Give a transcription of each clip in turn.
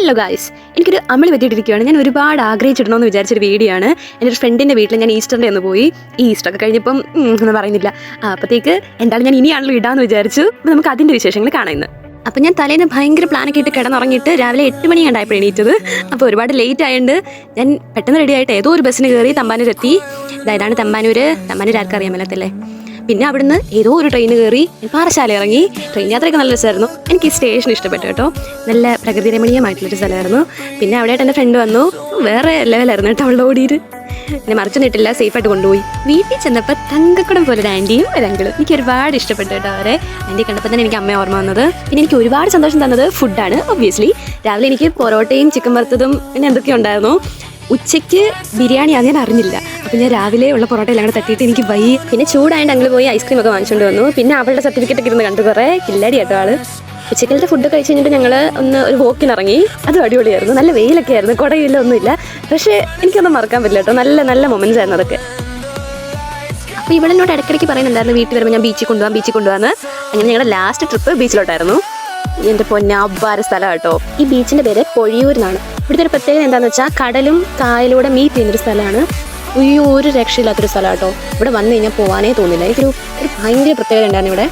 Hello guys, എനിക്കൊരു അമളി പറ്റിയിട്ടിരിക്കുകയാണ്. ഞാൻ ഒരുപാട് ആഗ്രഹിച്ചിടണമെന്ന് വിചാരിച്ചൊരു വീഡിയോ ആണ്. എൻ്റെ ഒരു ഫ്രണ്ടിൻ്റെ വീട്ടിൽ ഞാൻ ഈസ്റ്ററിൻ്റെ ഒന്ന് പോയി. ഈ ഈസ്റ്ററൊക്കെ കഴിഞ്ഞപ്പം ഒന്നും പറയുന്നില്ല. അപ്പോഴത്തേക്ക് എന്തായാലും ഞാൻ ഇനിയാണല്ലോ ഇടാമെന്ന് വിചാരിച്ചു. അപ്പോൾ നമുക്ക് അതിൻ്റെ വിശേഷങ്ങൾ കാണാം ഇന്ന്. അപ്പം ഞാൻ തലേന്ന് ഭയങ്കര പ്ലാനൊക്കെ ഇട്ട് കിടന്നുറങ്ങിയിട്ട് രാവിലെ 8 മണി കണ്ടായപ്പോൾ എണീറ്റത്. അപ്പോൾ ഒരുപാട് ലേറ്റ് ആയതുകൊണ്ട് ഞാൻ പെട്ടെന്ന് റെഡി ആയിട്ട് ഏതോ ഒരു ബസ്സിന് കയറി തമ്പാനൂരെത്തി. ഇതാണ് തമ്പാനൂർ ആർക്കും അറിയാൻ മേലത്തല്ലേ. പിന്നെ അവിടുന്ന് ഏതോ ഒരു ട്രെയിന് കയറി പാറശാല ഇറങ്ങി. ട്രെയിൻ യാത്രയൊക്കെ നല്ല രസമായിരുന്നു. എനിക്ക് ഈ സ്റ്റേഷൻ ഇഷ്ടപ്പെട്ടു കേട്ടോ. നല്ല പ്രകൃതി രമണീയമായിട്ടുള്ളൊരു സ്ഥലമായിരുന്നു. പിന്നെ അവിടെയായിട്ട് എൻ്റെ ഫ്രണ്ട് വന്നു. വേറെ ലെവലായിരുന്നു കേട്ടോ അവളുടെ ഓടിയിട്ട്. എന്നെ മറിച്ചൊന്നിട്ടില്ല, സേഫായിട്ട് കൊണ്ടുപോയി. വീട്ടിൽ ചെന്നപ്പോൾ തങ്കക്കുടം പോലെ ഒരു ആൻറ്റിയും ഒരു അങ്കിളും. എനിക്ക് ഒരുപാട് ഇഷ്ടപ്പെട്ടു കേട്ടോ അവരെ. ആൻറ്റി കണ്ടപ്പോൾ തന്നെ എനിക്ക് അമ്മ ഓർമ്മ വന്നത്. പിന്നെ എനിക്ക് ഒരുപാട് സന്തോഷം തന്നത് ഫുഡാണ്. ഒബ്വിയസ്ലി രാവിലെ എനിക്ക് പൊറോട്ടയും ചിക്കൻ വറുത്തതും പിന്നെ എന്തൊക്കെയോ ഉണ്ടായിരുന്നു. ഉച്ചയ്ക്ക് ബിരിയാണി ഞാൻ അറിഞ്ഞില്ല. അപ്പം ഞാൻ രാവിലെ ഉള്ള പൊറോട്ട എല്ലാം കൂടെ തട്ടിയിട്ട് എനിക്ക് വയ്യ. പിന്നെ ചൂടായിട്ട് അങ്ങൾ പോയി ഐസ്ക്രീം ഒക്കെ വാങ്ങിച്ചുകൊണ്ട് വന്നു. പിന്നെ അവളുടെ സർട്ടിഫിക്കറ്റ് ഒക്കെ ഇരുന്ന് കണ്ടു. കുറേ കില്ലാടി കേട്ടോ ആള്. ഉച്ചക്കലത്തെ ഫുഡ് കഴിച്ച് കഴിഞ്ഞിട്ട് ഞങ്ങൾ ഒരു വോക്കിനിറങ്ങി. അതും അടിപൊളിയായിരുന്നു. നല്ല വെയിലൊക്കെ ആയിരുന്നു, കുടയില്ല ഒന്നുമില്ല. പക്ഷേ എനിക്കൊന്നും മറക്കാൻ പറ്റില്ല കേട്ടോ. നല്ല നല്ല മൊമെൻറ്റ്സ് ആയിരുന്നു അതൊക്കെ. അപ്പോൾ ഇവളെന്നോട് ഇടയ്ക്കിടയ്ക്ക് പറയുന്നുണ്ടായിരുന്നു വീട്ടിൽ വരുമ്പോൾ ഞാൻ ബീച്ചിൽ കൊണ്ടുപോകാമെന്ന്. അങ്ങനെ ഞങ്ങളുടെ ലാസ്റ്റ് ട്രിപ്പ് ബീച്ചിലോട്ടായിരുന്നു. എൻ്റെ പൊന്നാഭാര സ്ഥലം കേട്ടോ. ഈ ബീച്ചിൻ്റെ പേര് പൊഴിയൂർ എന്നാണ്. ഇവിടുത്തെ ഒരു പ്രത്യേകത എന്താണെന്ന് വെച്ചാൽ കടലും കായലൂടെ മീറ്റ് ചെയ്യുന്നൊരു സ്ഥലമാണ്. ഒരു രക്ഷയില്ലാത്തൊരു സ്ഥലം കേട്ടോ. ഇവിടെ വന്നു കഴിഞ്ഞാൽ പോകാനേ തോന്നില്ല. എനിക്കൊരു ഭയങ്കര പ്രത്യേകത ഉണ്ടായിരുന്നു ഇവിടെ.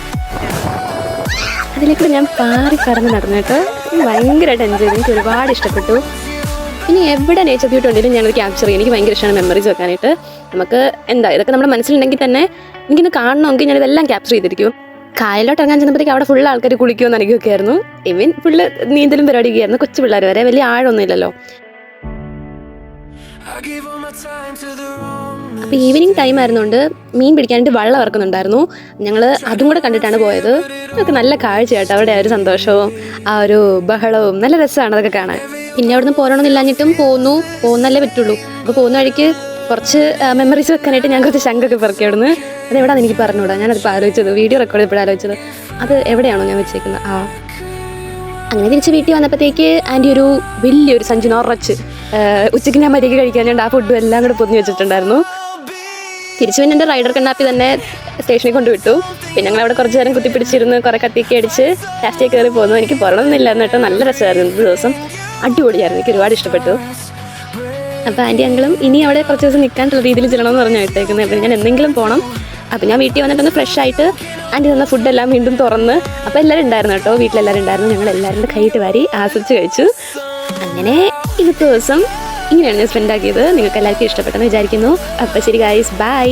അതിലേക്കൂടെ ഞാൻ പാറി കടന്ന് നടന്നിട്ട് ഭയങ്കരമായിട്ട് എൻജോയ് ചെയ്തു. എനിക്ക് ഒരുപാട് ഇഷ്ടപ്പെട്ടു. ഇനി എവിടെ നേച്ചർ ബ്യൂട്ടി ഉണ്ടെങ്കിലും ഞാനത് ക്യാപ്ചർ ചെയ്യും. എനിക്ക് ഭയങ്കര ഇഷ്ടമാണ് മെമ്മറീസ് വെക്കാനായിട്ട്. നമുക്ക് ഇതൊക്കെ നമ്മുടെ മനസ്സിലുണ്ടെങ്കിൽ തന്നെ എനിക്കിന്ന് കാണണമെങ്കിൽ ഞാനിതെല്ലാം ക്യാപ്ചർ ചെയ്തിരിക്കും. കായലോട്ട് ഇറങ്ങാൻ ചെന്നപ്പോഴത്തേക്ക് അവിടെ ഫുള്ള് ആൾക്കാർ കുളിക്കുമെന്ന് എനിക്കൊക്കെ ആയിരുന്നു. ഇവൻ ഫുള്ള് നീന്തലും പരിപാടിയൊക്കെയായിരുന്നു. കൊച്ചു പിള്ളേർ വരെ, വലിയ ആഴമൊന്നും ഇല്ലല്ലോ. അപ്പോൾ ഈവനിങ് ടൈം ആയിരുന്നുകൊണ്ട് മീൻ പിടിക്കാനായിട്ട് വള്ളം ഇറക്കുന്നുണ്ടായിരുന്നു. ഞങ്ങൾ അതും കൂടെ കണ്ടിട്ടാണ് പോയത്. അതൊക്കെ നല്ല കാഴ്ച കേട്ടോ. അവിടെ ആ ഒരു സന്തോഷവും ആ ഒരു ബഹളവും നല്ല രസമാണ് അതൊക്കെ കാണാൻ. പിന്നെ അവിടുന്ന് പോരണമെന്നില്ലാഞ്ഞിട്ടും പോകുന്നല്ലേ പറ്റുള്ളൂ. അപ്പോൾ പോകുന്ന വഴിക്ക് കുറച്ച് മെമ്മറീസ് വെക്കാനായിട്ട് ഞാൻ കുറച്ച് ശങ്കൊക്കെ പെറുക്കി അവിടുന്ന്. അതെവിടെയാണെന്ന് എനിക്ക് പറഞ്ഞുകൂടാ. ഞാനതിപ്പോൾ ആലോചിച്ചത്, വീഡിയോ റെക്കോർഡ് ചെയ്തപ്പോൾ ആലോചിച്ചത് അത് എവിടെയാണോ ഞാൻ വെച്ചേക്കുന്നത്. അങ്ങനെ തിരിച്ച് വീട്ടിൽ വന്നപ്പോഴത്തേക്ക് ആൻറ്റി ഒരു വലിയൊരു സഞ്ചി നിറച്ച് ഉച്ചയ്ക്ക് ഞാൻ മര്യാദയ്ക്ക് കഴിക്കാനുണ്ട് ആ ഫുഡും എല്ലാം കൂടെ പൊതിഞ്ഞ് വെച്ചിട്ടുണ്ടായിരുന്നു. തിരിച്ച് പിന്നെ എൻ്റെ റൈഡർ കണ്ണാപ്പി തന്നെ സ്റ്റേഷനിൽ കൊണ്ടുവിട്ടു. പിന്നെ ഞങ്ങൾ അവിടെ കുറച്ച് നേരം കുത്തിപ്പിടിച്ചിരുന്ന് കുറേ കത്തിയൊക്കെ അടിച്ച് ലാസ്റ്റിൽ കയറി പോന്നു. എനിക്ക് പുറമൊന്നുമില്ലായിരുന്നു കേട്ടോ. നല്ല രസമായിരുന്നു ഇന്നത്തെ ദിവസം. അടിപൊളിയായിരുന്നു. എനിക്ക് ഒരുപാട് ഇഷ്ടപ്പെട്ടു. അപ്പോൾ ആൻറ്റി അങ്കിളും ഇനി അവിടെ കുറച്ച് ദിവസം നിൽക്കാനുള്ള രീതിയിൽ ചെല്ലണമെന്ന് പറഞ്ഞാൽ ഇട്ടേക്കുന്നത്. അപ്പോൾ ഞാൻ എന്തെങ്കിലും പോകണം. അപ്പോൾ ഞാൻ വീട്ടിൽ വന്നിട്ടൊന്ന് ഫ്രഷ് ആയിട്ട് ആൻറ്റി തന്ന ഫുഡെല്ലാം വീണ്ടും തുറന്ന്. അപ്പോൾ എല്ലാവരും ഉണ്ടായിരുന്നു കേട്ടോ. വീട്ടിലെല്ലാവരും ഉണ്ടായിരുന്നു. ഞങ്ങൾ എല്ലാവരും കൈയിട്ട് വാരി ആസ്വദിച്ച് കഴിച്ചു. അങ്ങനെ ഇന്നത്തെ ദിവസം ഇങ്ങനെയാണ് ഞാൻ സ്പെൻഡ് ആക്കിയത്. നിങ്ങൾക്ക് എല്ലാവർക്കും ഇഷ്ടപ്പെട്ടെന്ന് വിചാരിക്കുന്നു. അപ്പോൾ ശരി ഗായ്സ്, ബൈ.